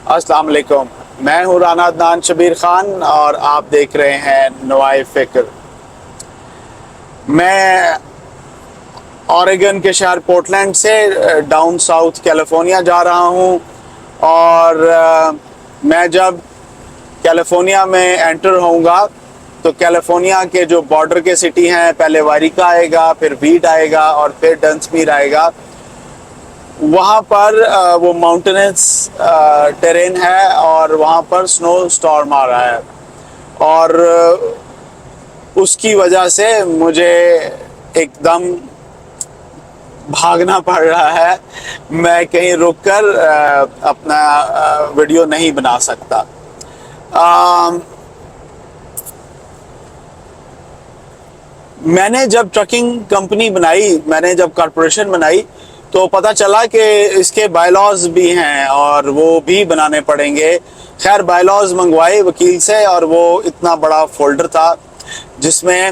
السلام علیکم، میں ہوں رانا عدنان شبیر خان اور آپ دیکھ رہے ہیں نوائے فکر۔ میں اوریگن کے شہر پورٹلینڈ سے ڈاؤن ساؤتھ کیلیفورنیا جا رہا ہوں، اور میں جب کیلیفورنیا میں انٹر ہوں گا تو کیلیفورنیا کے جو بارڈر کے سٹی ہیں، پہلے واریکا آئے گا، پھر ویڈ آئے گا اور پھر ڈنسمیر آئے گا۔ وہاں پر وہ ماؤنٹینس ٹیرین ہے اور وہاں پر سنو سٹارم آ رہا ہے، اور اس کی وجہ سے مجھے ایک دم بھاگنا پڑ رہا ہے۔ میں کہیں رک کر اپنا ویڈیو نہیں بنا سکتا۔ میں نے جب ٹرکنگ کمپنی بنائی، میں نے جب کارپوریشن بنائی تو پتہ چلا کہ اس کے بائی لاز بھی ہیں اور وہ بھی بنانے پڑیں گے۔ خیر بائی لاز منگوائے وکیل سے، اور وہ اتنا بڑا فولڈر تھا جس میں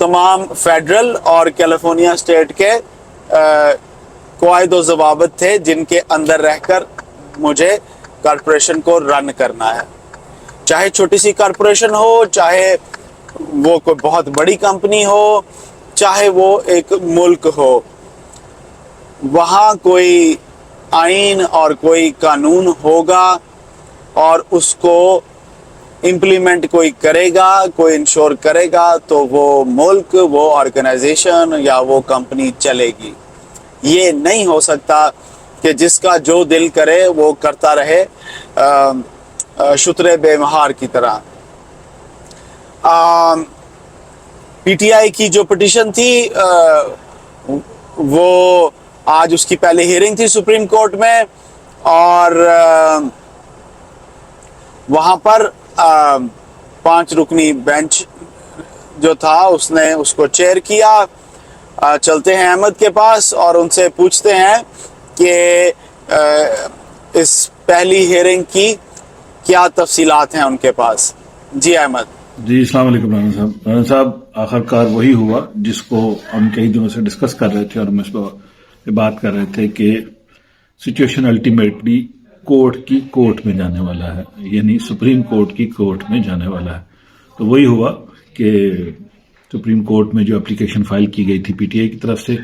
تمام فیڈرل اور کیلیفورنیا اسٹیٹ کے قواعد و ضوابط تھے جن کے اندر رہ کر مجھے کارپوریشن کو رن کرنا ہے۔ چاہے چھوٹی سی کارپوریشن ہو، چاہے وہ کوئی بہت بڑی کمپنی ہو، چاہے وہ ایک ملک ہو، وہاں کوئی آئین اور کوئی قانون ہوگا اور اس کو امپلیمنٹ کوئی کرے گا، کوئی انشور کرے گا، تو وہ ملک، وہ آرگنائزیشن یا وہ کمپنی چلے گی۔ یہ نہیں ہو سکتا کہ جس کا جو دل کرے وہ کرتا رہے شترے بے مہار کی طرح۔ پی ٹی آئی کی جو پٹیشن تھی وہ آج اس کی پہلی ہیئرنگ تھی سپریم کورٹ میں، اور وہاں پر 5 رکنی بینچ جو تھا اس نے اس کو چیئر کیا۔ چلتے ہیں احمد کے پاس اور ان سے پوچھتے ہیں کہ اس پہلی ہیئرنگ کی کیا تفصیلات ہیں ان کے پاس۔ جی احمد۔ جی السلام علیکم رانا صاحب۔ رانا صاحب، آخر کار وہی ہوا جس کو ہم کئی دنوں سے ڈسکس کر رہے تھے، اور ہم اس پہ بات کر رہے تھے کہ سچویشن الٹیمیٹلی کورٹ میں جانے والا ہے، یعنی سپریم کورٹ کی کورٹ میں جانے والا ہے۔ تو وہی ہوا کہ سپریم کورٹ میں جو اپلیکیشن فائل کی گئی تھی پی ٹی آئی کی طرف سے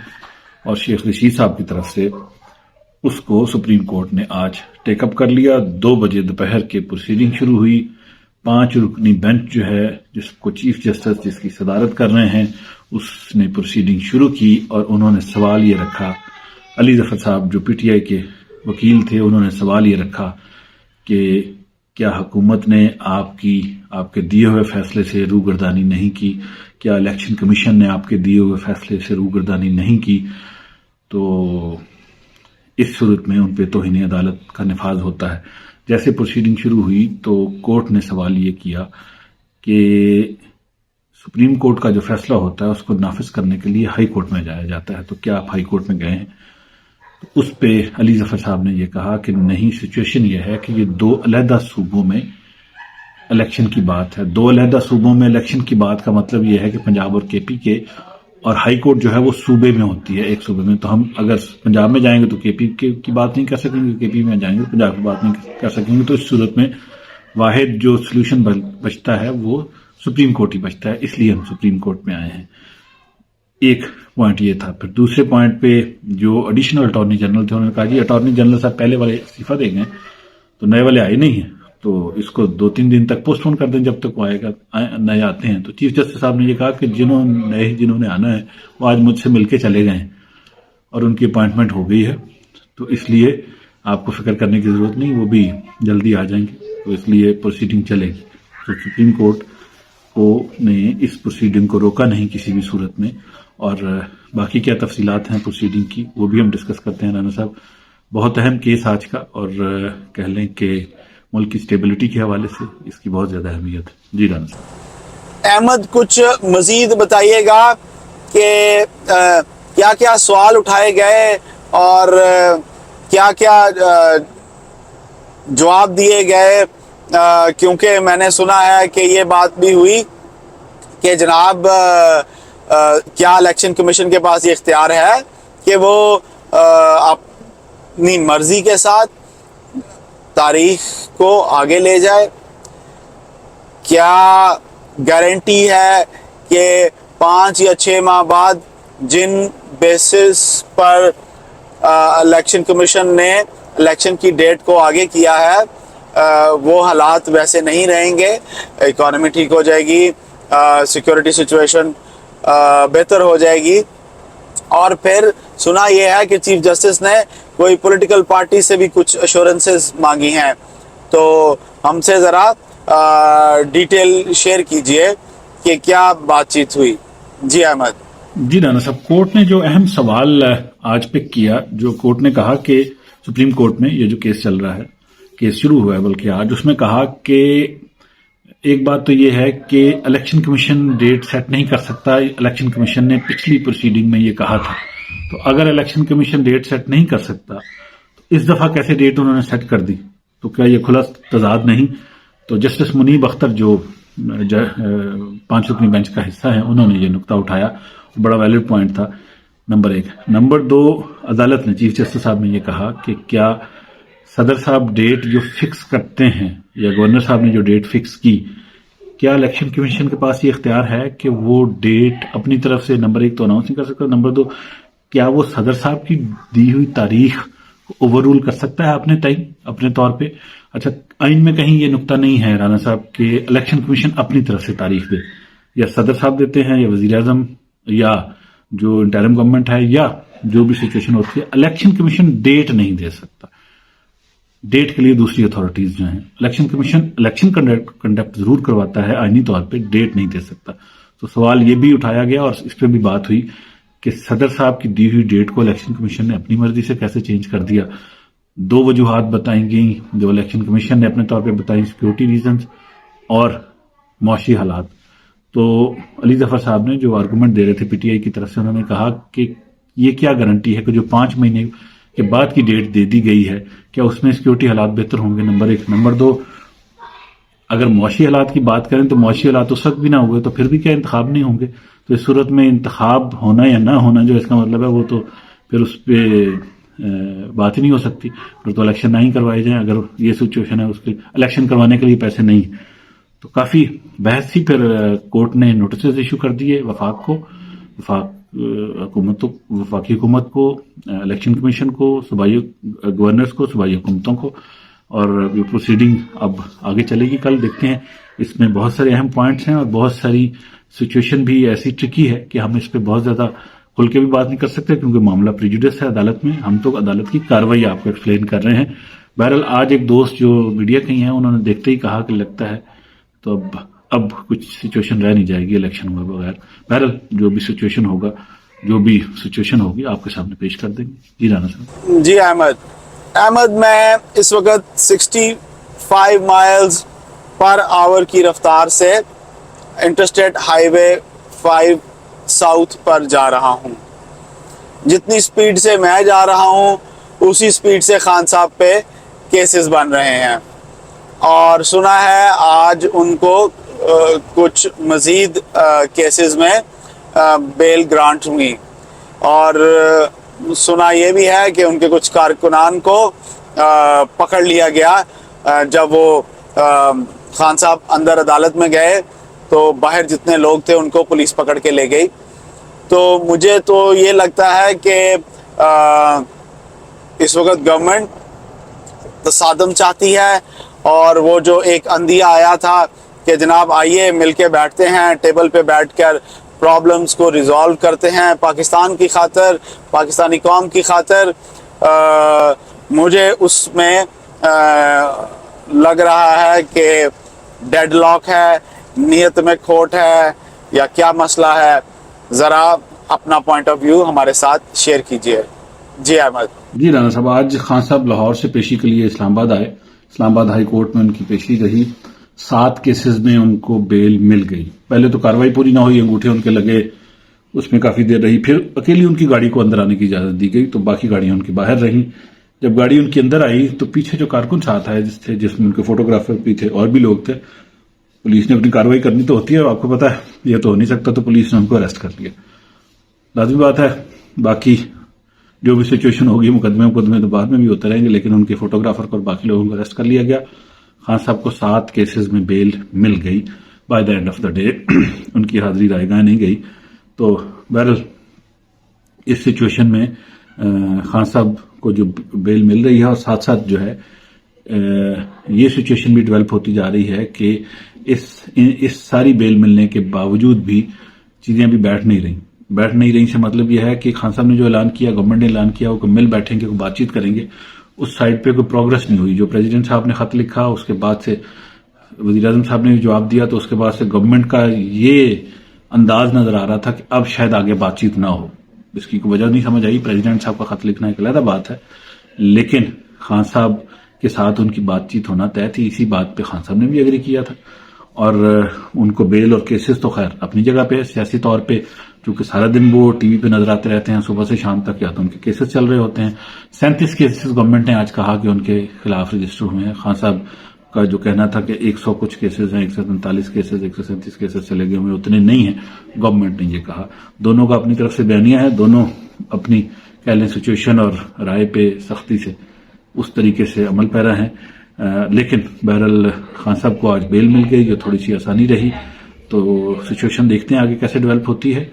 اور شیخ رشید صاحب کی طرف سے، اس کو سپریم کورٹ نے آج ٹیک اپ کر لیا۔ 2 بجے دوپہر کے پروسیڈنگ شروع ہوئی۔ 5 رکنی بینچ جو ہے، جس کو چیف جسٹس جس کی صدارت کر رہے ہیں، اس نے پروسیڈنگ شروع کی، اور انہوں نے سوال یہ رکھا، علی ظفر صاحب جو پی ٹی آئی کے وکیل تھے، انہوں نے سوال یہ رکھا کہ کیا حکومت نے آپ کے دیے ہوئے فیصلے سے روگردانی نہیں کی؟ کیا الیکشن کمیشن نے آپ کے دیے ہوئے فیصلے سے روگردانی نہیں کی؟ تو اس صورت میں ان پہ توہین عدالت کا نفاذ ہوتا ہے۔ جیسے پروسیڈنگ شروع ہوئی تو کورٹ نے سوال یہ کیا کہ سپریم کورٹ کا جو فیصلہ ہوتا ہے اس کو نافذ کرنے کے لیے ہائی کورٹ میں جایا جاتا ہے، تو کیا آپ ہائی کورٹ میں گئے ہیں؟ اس پہ علی ظفر صاحب نے یہ کہا کہ نہیں، سچویشن یہ ہے کہ یہ 2 علیحدہ صوبوں میں الیکشن کی بات ہے۔ 2 علیحدہ صوبوں میں الیکشن کی بات کا مطلب یہ ہے کہ پنجاب اور کے پی کے، اور ہائی کورٹ جو ہے وہ صوبے میں ہوتی ہے، ایک صوبے میں۔ تو ہم اگر پنجاب میں جائیں گے تو کے پی کی بات نہیں کر سکیں گے، کے پی میں جائیں گے تو پنجاب کی بات نہیں کر سکیں گے۔ تو اس صورت میں واحد جو سلوشن بچتا ہے وہ سپریم کورٹ ہی بچتا ہے، اس لیے ہم سپریم کورٹ میں آئے ہیں۔ ایک پوائنٹ یہ تھا۔ پھر دوسرے پوائنٹ پہ جو ایڈیشنل اٹارنی جنرل تھے، انہوں نے کہا جی اٹارنی جنرل صاحب پہلے والے استعفیٰ دے گئے تو نئے والے آئے نہیں ہیں، تو اس کو 2-3 دن تک پوسٹ پون کر دیں جب تک وہ آئے گا، نئے آتے ہیں۔ تو چیف جسٹس صاحب نے یہ کہا کہ جنہوں نے آنا ہے وہ آج مجھ سے مل کے چلے گئے ہیں اور ان کی اپوائنٹمنٹ ہو گئی ہے، تو اس لیے آپ کو فکر کرنے کی ضرورت نہیں، وہ بھی جلدی آ جائیں گے، تو اس لیے پروسیڈنگ چلے گی۔ تو سپریم کورٹ نے اس پروسیڈنگ کو روکا نہیں کسی بھی صورت میں، اور باقی کیا تفصیلات ہیں پروسیڈنگ کی وہ بھی ہم ڈسکس کرتے ہیں رانا صاحب۔ بہت اہم کیس آج کا، اور کہہ لیں کہ ملک کی سٹیبلٹی کے حوالے سے اس کی بہت زیادہ اہمیت ہے۔ جی رانا صاحب۔ احمد کچھ مزید بتائیے گا کہ کیا کیا سوال اٹھائے گئے اور کیا کیا جواب دیے گئے، کیونکہ میں نے سنا ہے کہ یہ بات بھی ہوئی کہ جناب کیا الیکشن کمیشن کے پاس یہ اختیار ہے کہ وہ اپنی مرضی کے ساتھ تاریخ کو آگے لے جائے؟ کیا گارنٹی ہے کہ 5 یا 6 ماہ بعد جن بیسس پر الیکشن کمیشن نے الیکشن کی ڈیٹ کو آگے کیا ہے وہ حالات ویسے نہیں رہیں گے، اکانومی ٹھیک ہو جائے گی، سیکورٹی سچویشن بہتر ہو جائے گی؟ اور پھر سنا یہ ہے کہ چیف جسٹس نے کوئی پولیٹیکل پارٹی سے بھی کچھ ایشورنسز مانگی ہیں، تو ہم سے ذرا ڈیٹیل شیئر کیجئے کہ کیا بات چیت ہوئی۔ جی احمد۔ جی رانا صاحب، کورٹ نے جو اہم سوال آج پک کیا، جو کورٹ نے کہا کہ سپریم کورٹ میں یہ جو کیس چل رہا ہے، کیس شروع ہوا ہے بلکہ آج، اس میں کہا کہ ایک بات تو یہ ہے کہ الیکشن کمیشن ڈیٹ سیٹ نہیں کر سکتا۔ الیکشن کمیشن نے پچھلی پروسیڈنگ میں یہ کہا تھا، تو اگر الیکشن کمیشن ڈیٹ سیٹ نہیں کر سکتا تو اس دفعہ کیسے ڈیٹ انہوں نے سیٹ کر دی؟ تو کیا یہ کھلا تضاد نہیں؟ تو جسٹس منیب اختر جو 5 رکنی بینچ کا حصہ ہے، انہوں نے یہ نقطہ اٹھایا، بڑا ویلڈ پوائنٹ تھا، نمبر 1۔ نمبر 2، عدالت نے، چیف جسٹس صاحب نے یہ کہا کہ کیا صدر صاحب ڈیٹ جو فکس کرتے ہیں یا گورنر صاحب نے جو ڈیٹ فکس کی، کیا الیکشن کمیشن کے پاس یہ اختیار ہے کہ وہ ڈیٹ اپنی طرف سے نمبر 1 تو اناؤنس نہیں کر سکتا، نمبر 2 کیا وہ صدر صاحب کی دی ہوئی تاریخ اوور رول کر سکتا ہے اپنے ٹائم، اپنے طور پہ؟ اچھا، آئین میں کہیں یہ نقطہ نہیں ہے رانا صاحب کہ الیکشن کمیشن اپنی طرف سے تاریخ دے، یا صدر صاحب دیتے ہیں یا وزیر اعظم یا جو انٹرم گورنمنٹ ہے یا جو بھی سچویشن ہوتی ہے، الیکشن کمیشن ڈیٹ نہیں دے سکتا۔ ڈیٹ کے لیے دوسری اتھارٹیز جو ہیں، الیکشن کمیشن الیکشن کنڈکٹ ضرور کرواتا ہے آئینی طور پہ، ڈیٹ نہیں دے سکتا۔ تو سوال یہ بھی اٹھایا گیا اور اس پہ بھی بات ہوئی کہ صدر صاحب کی دی ہوئی ڈیٹ کو الیکشن کمیشن نے اپنی مرضی سے کیسے چینج کر دیا۔ 2 وجوہات بتائی گئیں جو الیکشن کمیشن نے اپنے طور پہ بتائی، سیکورٹی ریزنز اور معاشی حالات۔ تو علی ظفر صاحب نے جو آرگومنٹ دے رہے تھے پی ٹی آئی کی طرف سے، انہوں نے کہا کہ یہ کیا گارنٹی ہے کہ جو 5 مہینے کے بعد کی ڈیٹ دے دی گئی ہے، کیا اس میں سیکورٹی حالات بہتر ہوں گے؟ نمبر 1۔ نمبر 2، اگر معاشی حالات کی بات کریں تو معاشی حالات اس وقت بھی نہ ہوئے تو پھر بھی کیا انتخاب نہیں ہوں گے؟ تو اس صورت میں انتخاب ہونا یا نہ ہونا جو اس کا مطلب ہے، وہ تو پھر اس پہ بات ہی نہیں ہو سکتی، پھر تو الیکشن نہ ہی کروائے جائیں اگر یہ سچویشن ہے۔ اس کے الیکشن کروانے کے لیے پیسے نہیں، تو کافی بحث تھی۔ پھر کورٹ نے نوٹسز ایشو کر دیے وفاقی حکومت کو، الیکشن کمیشن کو، صوبائی گورنرز کو، صوبائی حکومتوں کو، اور یہ پروسیڈنگ اب آگے چلے گی۔ کل دیکھتے ہیں، اس میں بہت سارے اہم پوائنٹس ہیں اور بہت ساری سچویشن بھی ایسی ٹرکی ہے کہ ہم اس پہ بہت زیادہ کھل کے بھی بات نہیں کر سکتے کیونکہ معاملہ پریجوڈس ہے عدالت میں، ہم تو عدالت کی کارروائی آپ کو ایکسپلین کر رہے ہیں۔ بہرحال آج ایک دوست جو میڈیا کے ہیں، انہوں نے دیکھتے ہی کہا کہ لگتا ہے تو اب کچھ سچویشن رہ نہیں جائے گی الیکشن ہوئے بغیر۔ بہرحال جو بھی سچویشن ہوگی آپ کے سامنے پیش کر دیں گے۔ جی رانا صاحب۔ جی احمد، میں اس وقت 65 مائلز پر آور کی رفتار سے انٹرسٹیٹ ہائی وے 5 ساؤتھ پر جا رہا ہوں۔ جتنی سپیڈ سے میں جا رہا ہوں اسی سپیڈ سے خان صاحب پہ کیسز بن رہے ہیں، اور سنا ہے آج ان کو کچھ مزید کیسز میں بیل گرانٹ ہوئی، اور سنا یہ بھی ہے کہ ان کے کچھ کارکنان کو پکڑ لیا گیا جب وہ خان صاحب اندر عدالت میں گئے تو باہر جتنے لوگ تھے ان کو پولیس پکڑ کے لے گئی۔ تو مجھے تو یہ لگتا ہے کہ اس وقت گورنمنٹ تصادم چاہتی ہے، اور وہ جو ایک اندھیا آیا تھا کہ جناب آئیے مل کے بیٹھتے ہیں، ٹیبل پہ بیٹھ کر پرابلمز کو ریزالو کرتے ہیں پاکستان کی خاطر، پاکستانی قوم کی خاطر، مجھے اس میں لگ رہا ہے کہ ڈیڈ لاک ہے، نیت میں کھوٹ ہے، یا کیا مسئلہ ہے؟ ذرا اپنا پوائنٹ آف ویو ہمارے ساتھ شیئر کیجئے۔ جی احمد۔ جی رانا صاحب، آج خان صاحب لاہور سے پیشی کے لیے اسلام آباد آئے، اسلام آباد ہائی کورٹ میں ان کی پیشی رہی، 7 کیسز میں ان کو بیل مل گئی۔ پہلے تو کاروائی پوری نہ ہوئی، انگوٹھے ان کے لگے، اس میں کافی دیر رہی، پھر اکیلی ان کی گاڑی کو اندر آنے کی اجازت دی گئی، تو باقی گاڑیاں ان کی باہر رہیں۔ جب گاڑی ان کے اندر آئی تو پیچھے جو کارکن ساتھ آئے جس میں ان کے فوٹوگرافر بھی تھے اور بھی لوگ تھے، پولیس نے اپنی کاروائی کرنی تو ہوتی ہے، آپ کو پتا ہے یہ تو ہو نہیں سکتا، تو پولیس نے ان کو اریسٹ کر لیا۔ لازمی بات ہے، باقی جو بھی سچویشن ہوگی مقدمے تو بعد میں بھی ہوتے رہیں گے، لیکن ان کے فوٹوگرافر کو اور باقی لوگوں کو اریسٹ کر لیا گیا. خان صاحب کو 7 کیسز میں بیل مل گئی by the end of the day. ان کی حاضری رائے گاہ نہیں گئی. تو بہرحال اس سچویشن میں خان صاحب کو جو بیل مل رہی ہے، اور ساتھ ساتھ جو ہے یہ سچویشن بھی ڈیولپ ہوتی جا رہی ہے کہ اس ساری بیل ملنے کے باوجود بھی چیزیں ابھی بیٹھ نہیں رہی سے مطلب یہ ہے کہ خان صاحب نے جو اعلان کیا، گورنمنٹ نے اعلان کیا، وہ مل بیٹھیں گے، بات چیت کریں گے، اس سائڈ پہ کوئی پروگرس نہیں ہوئی. جو پریزیڈنٹ صاحب نے خط لکھا، اس کے بعد سے وزیر اعظم صاحب نے جواب دیا، تو اس کے بعد سے گورنمنٹ کا یہ انداز نظر آ رہا تھا کہ اب شاید آگے بات چیت نہ ہو. اس کی کوئی وجہ نہیں سمجھ آئی. پریزیڈنٹ صاحب کا خط لکھنا ایک علیحدہ بات ہے، لیکن خان صاحب کے ساتھ ان کی بات چیت ہونا طے تھی. اسی بات پہ خان صاحب نے بھی ایگری کیا تھا، اور ان کو بیل اور کیسز تو خیر اپنی جگہ پہ. سیاسی طور پہ چونکہ سارا دن وہ ٹی وی پہ نظر آتے رہتے ہیں صبح سے شام تک، یا تو ان کے کیسز چل رہے ہوتے ہیں. 37 کیسز گورنمنٹ نے آج کہا کہ ان کے خلاف رجسٹر ہوئے ہیں. خان صاحب کا جو کہنا تھا کہ 100 کچھ کیسز ہیں، 143 کیسز، 137 کیسز چلے گئے ہوئے، اتنے نہیں ہیں. گورنمنٹ نے یہ کہا. دونوں کا اپنی طرف سے بیانیہ ہے، دونوں اپنی کہہ لیں سچویشن اور رائے پہ سختی سے اس طریقے سے عمل پیرا ہیں. لیکن بہرحال خان صاحب کو آج بیل مل گئی، جو تھوڑی سی آسانی رہی. تو سچویشن دیکھتے ہیں آگے کیسے ڈیولپ ہوتی ہے.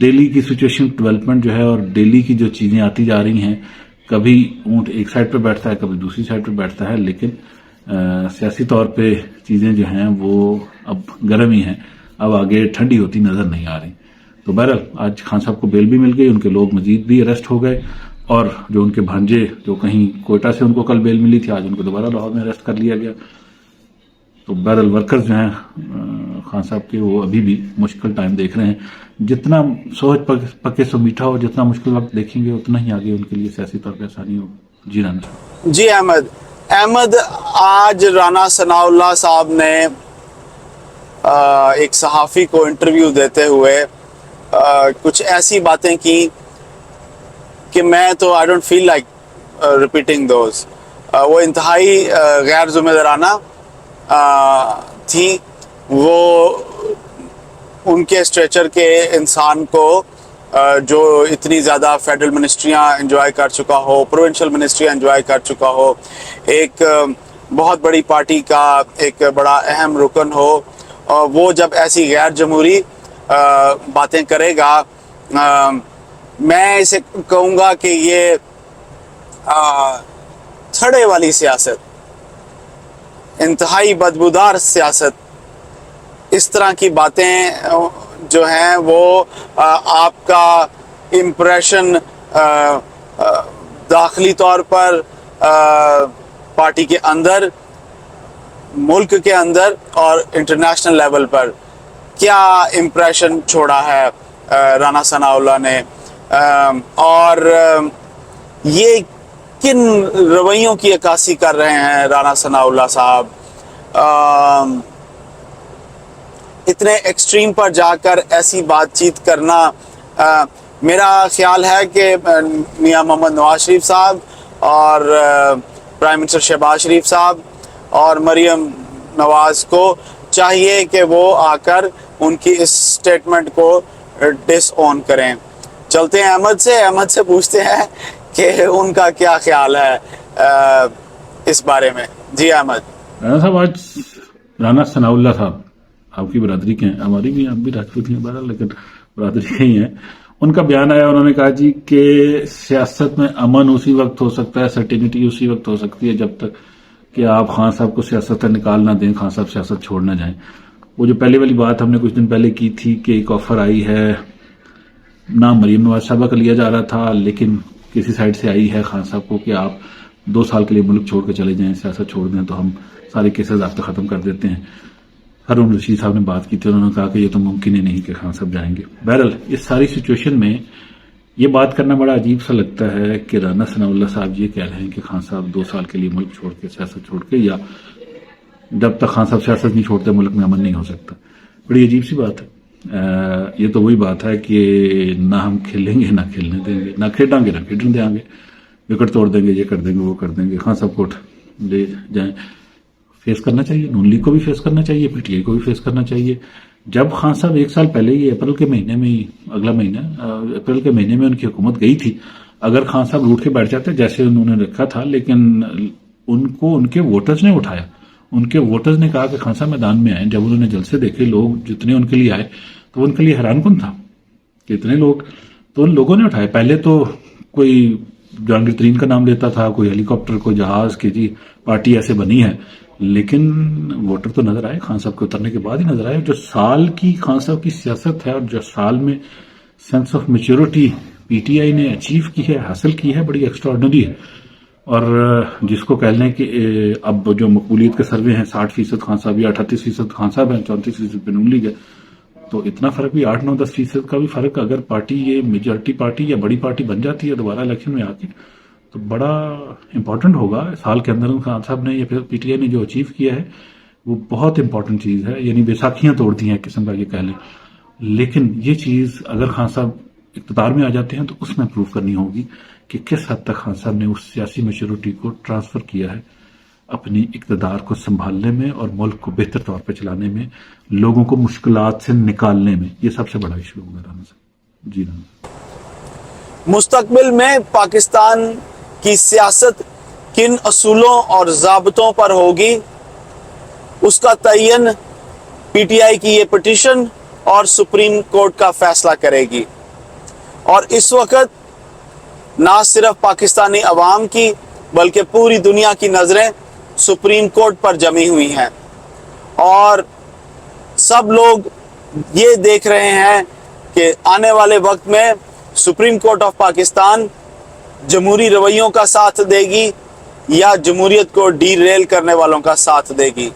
دہلی کی سچویشن ڈیولپمنٹ جو ہے، اور دہلی کی جو چیزیں آتی جا رہی ہیں، کبھی اونٹ ایک سائڈ پہ بیٹھتا ہے، کبھی دوسری سائڈ پہ بیٹھتا ہے، لیکن سیاسی طور پہ چیزیں جو ہیں وہ اب گرم ہی ہیں، اب آگے ٹھنڈی ہوتی نظر نہیں آ رہی. تو بہرحال آج خان صاحب کو بیل بھی مل گئی، ان کے لوگ مزید بھی اریسٹ ہو گئے، اور جو ان کے بھانجے جو کہیں کوئٹہ سے ان کو کل بیل ملی تھی، آج ان کو دوبارہ لاہور میں اریسٹ کر لیا گیا. تو بہرحال ورکرز جو ہیں خان صاحب کے، وہ ابھی بھی مشکل ٹائم دیکھ رہے ہیں. جتنا سوچ پکے سو میٹھا ہو، جتنا مشکل وقت دیکھیں گے اتنا ہی آگے ان کے لیے سیاسی طور پہ آسانی ہوگی. جی رانا صاحب. جی احمد آج رانا ثناء اللہ صاحب نے ایک صحافی کو انٹرویو دیتے ہوئے کچھ ایسی باتیں کی کہ میں تو I don't feel like repeating those. وہ انتہائی غیر ذمہ دارانہ تھی. وہ ان کے اسٹریچر کے انسان کو جو اتنی زیادہ فیڈرل منسٹریاں انجوائے کر چکا ہو، پروونشل منسٹریاں انجوائے کر چکا ہو، ایک بہت بڑی پارٹی کا ایک بڑا اہم رکن ہو، وہ جب ایسی غیر جمہوری باتیں کرے گا، میں اسے کہوں گا کہ یہ تھڑے والی سیاست، انتہائی بدبودار سیاست. اس طرح کی باتیں جو ہیں وہ آپ کا امپریشن داخلی طور پر پارٹی کے اندر، ملک کے اندر اور انٹرنیشنل لیول پر کیا امپریشن چھوڑا ہے رانا ثناء اللہ نے، اور یہ کن رویوں کی عکاسی کر رہے ہیں رانا ثناء اللہ صاحب. اتنے ایکسٹریم پر جا کر ایسی بات چیت کرنا، میرا خیال ہے کہ میاں محمد نواز شریف صاحب اور پرائم منسٹر شہباز شریف صاحب اور مریم نواز کو چاہیے کہ وہ آ کر ان کی اس سٹیٹمنٹ کو ڈس اون کریں. چلتے ہیں احمد سے پوچھتے ہیں کہ ان کا کیا خیال ہے اس بارے میں. جی احمد. رانا صاحب، آج رانا ثناء اللہ صاحب آپ کی برادری کے ہیں، ہماری بھی، آپ بھی راجپوت ہیں بہرحال، لیکن برادری کے ہی ہیں. ان کا بیان آیا، انہوں نے کہا جی کہ سیاست میں امن اسی وقت ہو سکتا ہے، سرٹینٹی اسی وقت ہو سکتی ہے جب تک کہ آپ خان صاحب کو سیاست سے نکال نہ دیں، خان صاحب سیاست چھوڑ نہ جائیں. وہ جو پہلے والی بات ہم نے کچھ دن پہلے کی تھی کہ ایک آفر آئی ہے، نام مریم نواز صاحبہ کا لیا جا رہا تھا، لیکن کسی سائڈ سے آئی ہے خان صاحب کو کہ آپ 2 سال کے لیے ملک چھوڑ کے چلے جائیں، سیاست چھوڑ دیں تو ہم سارے کیسز آپ تک ختم کر دیتے ہیں. ہارون رشید صاحب نے بات کی تھی، انہوں نے کہا کہ یہ تو ممکن ہی نہیں کہ خان صاحب جائیں گے. بہرحال اس ساری سچویشن میں یہ بات کرنا بڑا عجیب سا لگتا ہے کہ رانا ثناء اللہ صاحب یہ کہہ رہے ہیں کہ خان صاحب 2 سال کے لیے ملک چھوڑ کے، سیاست چھوڑ کے، یا جب تک خان صاحب سیاست نہیں چھوڑتے ملک میں امن نہیں ہو سکتا. بڑی عجیب سی بات ہے. یہ تو وہی بات ہے کہ نہ ہم کھیلیں گے، نہ کھیلنے دیں گے، نہ کھیلیں گے، نہ کھیلنے دیں گے، وکٹ توڑ دیں گے، یہ کر دیں گے، وہ کر دیں گے. خان صاحب کو لے جائیں. فیس کرنا چاہیے، نون لیگ کو بھی فیس کرنا چاہیے، پی ٹی آئی کو بھی فیس کرنا چاہیے. جب خان صاحب 1 سال پہلے ہی اپریل کے مہینے میں، اگلا مہینہ اپریل کے مہینے میں ان کی حکومت گئی تھی، اگر خان صاحب روٹ کے بیٹھ جاتے جیسے انہوں نے رکھا تھا، لیکن ان کو ان کے ووٹرز نے اٹھایا. ان کے ووٹرز نے کہا کہ خان صاحب میدان میں آئے. جب انہوں نے جلسے دیکھے لوگ جتنے ان کے لیے آئے تو ان کے لیے حیران کن تھا کہ اتنے لوگ. تو ان لوگوں نے اٹھائے. پہلے تو کوئی جہانگیر ترین کا نام لیتا تھا، کوئی ہیلی کاپٹر، کوئی جہاز کہ جی پارٹی ایسے بنی ہے، لیکن ووٹر تو نظر آئے خان صاحب کے اترنے کے بعد ہی نظر آئے. جو سال کی خان صاحب کی سیاست ہے اور جو سال میں sense of maturity P T I نے اچیو کی ہے، حاصل کی ہے، بڑی ایکسٹراڈنری ہے. اور جس کو کہہ لیں کہ اب جو مقبولیت کے سروے ہیں 60% خان صاحب یا 38% خان صاحب ہیں، 34% پہ نون لیگ ہے، تو اتنا فرق بھی 8-9-10% کا بھی فرق اگر پارٹی یہ میجورٹی پارٹی یا بڑی پارٹی بن جاتی ہے دوبارہ الیکشن میں آ کے تو بڑا امپورٹنٹ ہوگا. سال کے اندر خان صاحب نے یا پھر پی ٹی آئی نے جو اچیو کیا ہے وہ بہت امپورٹنٹ چیز ہے. یعنی بیساکھیاں توڑ دی ہیں ایک قسم کا یہ کہہ لیں. لیکن یہ چیز اگر خان صاحب اقتدار میں آ جاتے ہیں تو اس میں پروف کرنی ہوگی کہ کس حد تک خان صاحب نے اس سیاسی میچورٹی کو ٹرانسفر کیا ہے اپنی اقتدار کو سنبھالنے میں اور ملک کو بہتر طور پہ چلانے میں، لوگوں کو مشکلات سے نکالنے میں. یہ سب سے بڑا ایشو ہوگا رانا صاحب. جی رانا. مستقبل میں پاکستان کی سیاست کن اصولوں اور ضابطوں پر ہوگی، اس کا تعین پی ٹی آئی کی یہ پٹیشن اور سپریم کورٹ کا فیصلہ کرے گی. اور اس وقت نہ صرف پاکستانی عوام کی بلکہ پوری دنیا کی نظریں سپریم کورٹ پر جمی ہوئی ہیں، اور سب لوگ یہ دیکھ رہے ہیں کہ آنے والے وقت میں سپریم کورٹ آف پاکستان جمہوری رویوں کا ساتھ دے گی یا جمہوریت کو ڈی ریل کرنے والوں کا ساتھ دے گی.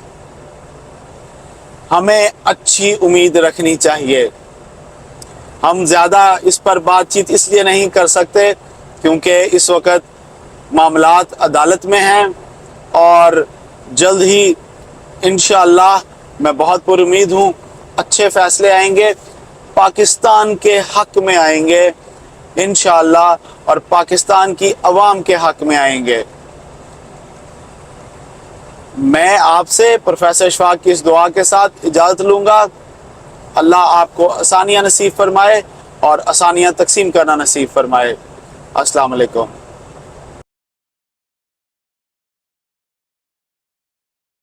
ہمیں اچھی امید رکھنی چاہیے. ہم زیادہ اس پر بات چیت اس لیے نہیں کر سکتے کیونکہ اس وقت معاملات عدالت میں ہیں، اور جلد ہی انشاءاللہ میں بہت پر امید ہوں اچھے فیصلے آئیں گے، پاکستان کے حق میں آئیں گے انشاءاللہ، اور پاکستان کی عوام کے حق میں آئیں گے. میں آپ سے پروفیسر اشفاق کی اس دعا کے ساتھ اجازت لوں گا. اللہ آپ کو آسانیاں نصیب فرمائے اور آسانیاں تقسیم کرنا نصیب فرمائے. السلام علیکم.